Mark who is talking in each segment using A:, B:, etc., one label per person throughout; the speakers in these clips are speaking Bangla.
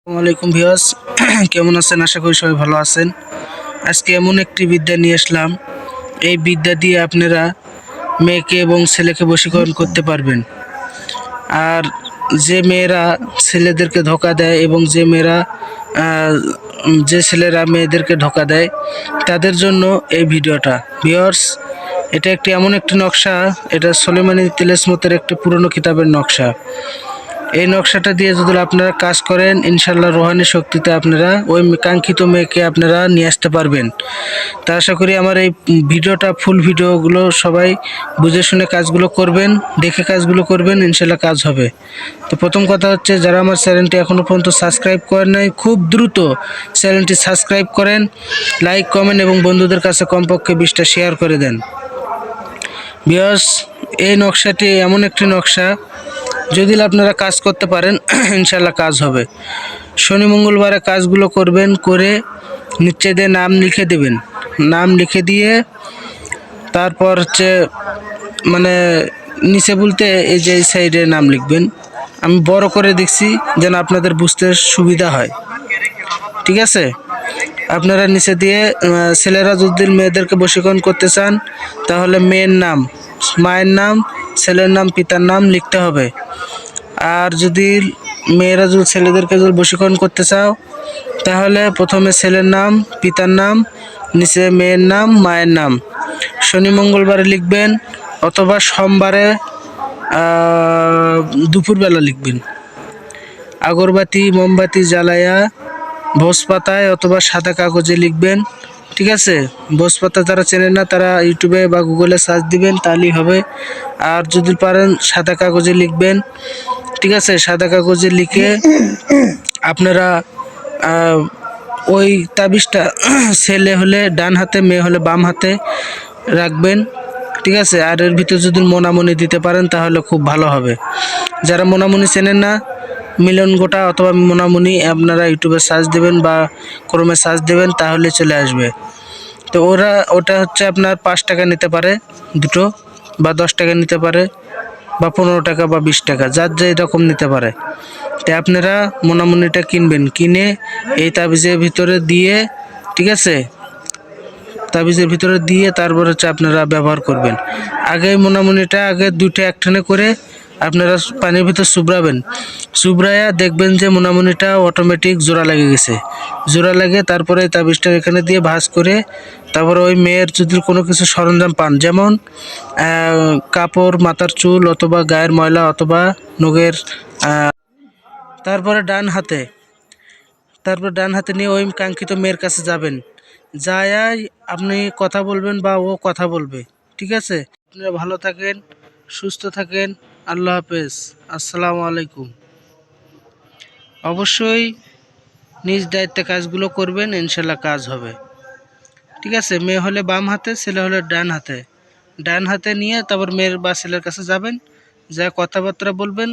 A: আসসালামু আলাইকুম ভিউয়ার্স, কেমন আছেন? আশা করি সবাই ভালো আছেন। আজকে এমন একটি বিদ্যা নিয়ে আসলাম। এই বিদ্যা দিয়ে আপনারা মেয়েকে এবং ছেলেকে বশীকরণ করতে পারবেন। আর যে মেয়েরা ছেলেদেরকে ধোঁকা দেয় এবং যে ছেলেরা মেয়েদেরকে ধোঁকা দেয় তাদের জন্য এই ভিডিওটা। ভিউয়ার্স, এটা এমন একটি নকশা, এটা সুলেমানি তিলস্মতের একটি পুরনো কিতাবের নকশা। এই নকশাটা দিয়ে যদি আপনারা কাজ করেন, ইনশাল্লাহ রোহানি শক্তিতে আপনারা ওই কাঙ্ক্ষিত মেয়েকে আপনারা নিয়ে আসতে পারবেন। তা আশা করি আমার এই ভিডিওটা, ফুল ভিডিওগুলো সবাই বুঝে শুনে কাজগুলো করবেন, দেখে কাজগুলো করবেন, ইনশাল্লাহ কাজ হবে। তো প্রথম কথা হচ্ছে, যারা আমার চ্যানেলটি এখনও পর্যন্ত সাবস্ক্রাইব করেন নাই, খুব দ্রুত চ্যানেলটি সাবস্ক্রাইব করেন, লাইক কমেন্ট এবং বন্ধুদের কাছে কমপক্ষে 20টা শেয়ার করে দেন। ভিউয়ার্স, এই নকশাটি এমন একটি নকশা, যদি আপনারা কাজ করতে পারেন ইনশাল্লাহ কাজ হবে। শনি মঙ্গলবারে কাজগুলো করবেন, করে নিচে দিয়ে নাম লিখে দেবেন। নাম লিখে দিয়ে তারপর হচ্ছে মানে নিচে বলতে এই যে এই সাইডে নাম লিখবেন। আমি বড় করে দেখছি যেন আপনাদের বুঝতে সুবিধা হয়, ঠিক আছে? আপনারা নিচে দিয়ে ছেলেরা যদি মেয়েদেরকে বশীকরণ করতে চান, তাহলে মেয়ের নাম, মায়ের নাম, ছেলের নাম, পিতার নাম লিখতে হবে। আর যদি মেয়েরা যদি ছেলেদেরকে যদি বশীকরণ করতে চাও, তাহলে প্রথমে ছেলের নাম, পিতার নাম, নিচে মেয়ের নাম, মায়ের নাম। শনি মঙ্গলবারে লিখবেন, অথবা সোমবারে দুপুরবেলা লিখবেন। আগরবাতি মোমবাতি জ্বালায়া ভোজ পাতায় অথবা সাদা কাগজে লিখবেন, ঠিক আছে? ভোজ পাতা যারা চেনেন না, তারা ইউটিউবে বা গুগলে সার্চ দিবেন, তাহলেই হবে। আর যদি পারেন সাদা কাগজে লিখবেন, ঠিক আছে? সাদা কাগজে লিখে আপনারা ওই তাবিজটা ছেলে হলে ডান হাতে, মেয়ে হলে বাম হাতে রাখবেন, ঠিক আছে? আর এর ভিতরে যদি মোনামুনি দিতে পারেন তাহলে খুব ভালো হবে। যারা মোনামুনি চেনেন না, মিলন গোটা অথবা মোনামুনি আপনারা ইউটিউবে সার্চ দেবেন বা ক্রোমে সার্চ দেবেন, তাহলে চলে আসবে। তো ওটা হচ্ছে আপনার 5 টাকা নিতে পারে দুটো, বা 10 টাকা নিতে পারে, বা 15 টাকা বা 20 টাকা, যার যে রকম নিতে পারে। তো আপনারা মোনামুনিটা কিনবেন, কিনে এই তাবিজের ভিতরে দিয়ে, ঠিক আছে? তাবিজের ভিতরে দিয়ে তারপর হচ্ছে আপনারা ব্যবহার করবেন। আগে মোনামুনিটা দুইটা একটানে করে আপনারা পানির ভিতর চুবড়াবেন। চুবড়ায়া দেখবেন যে মোনামুনিটা অটোমেটিক জোড়া লেগে গেছে। জোড়া লাগে তারপরে তাবিজটা এখানে দিয়ে ভাঁজ করে, তারপরে ওই মেয়ের যদি কোনো কিছু সরঞ্জাম পান, যেমন কাপড়, মাথার চুল, অথবা গায়ের ময়লা, অথবা নখের, তারপরে ডান হাতে নিয়ে ওই কাঙ্ক্ষিত মেয়ের কাছে যাবেন। যাই আপনি কথা বলবেন বা ও কথা বলবে, ঠিক আছে? আপনারা ভালো থাকেন, সুস্থ থাকেন। আল্লাহ হাফেজ, আসসালামু আলাইকুম। অবশ্যই নিজ দায়িত্বে কাজগুলো করবেন, ইনশাল্লাহ কাজ হবে, ঠিক আছে? মেয়ে হলে বাম হাতে, ছেলে হলে ডান হাতে নিয়ে তারপর মেয়ের বা ছেলের কাছে যাবেন, যা কথাবার্তা বলবেন।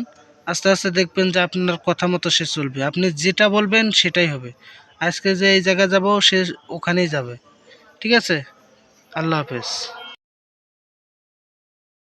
A: আস্তে আস্তে দেখবেন যে আপনার কথা মতো সে চলবে, আপনি যেটা বলবেন সেটাই হবে। আজকে যে এই জায়গা যাব, সে ওখানেই যাবে, ঠিক আছে? আল্লাহ হাফেজ।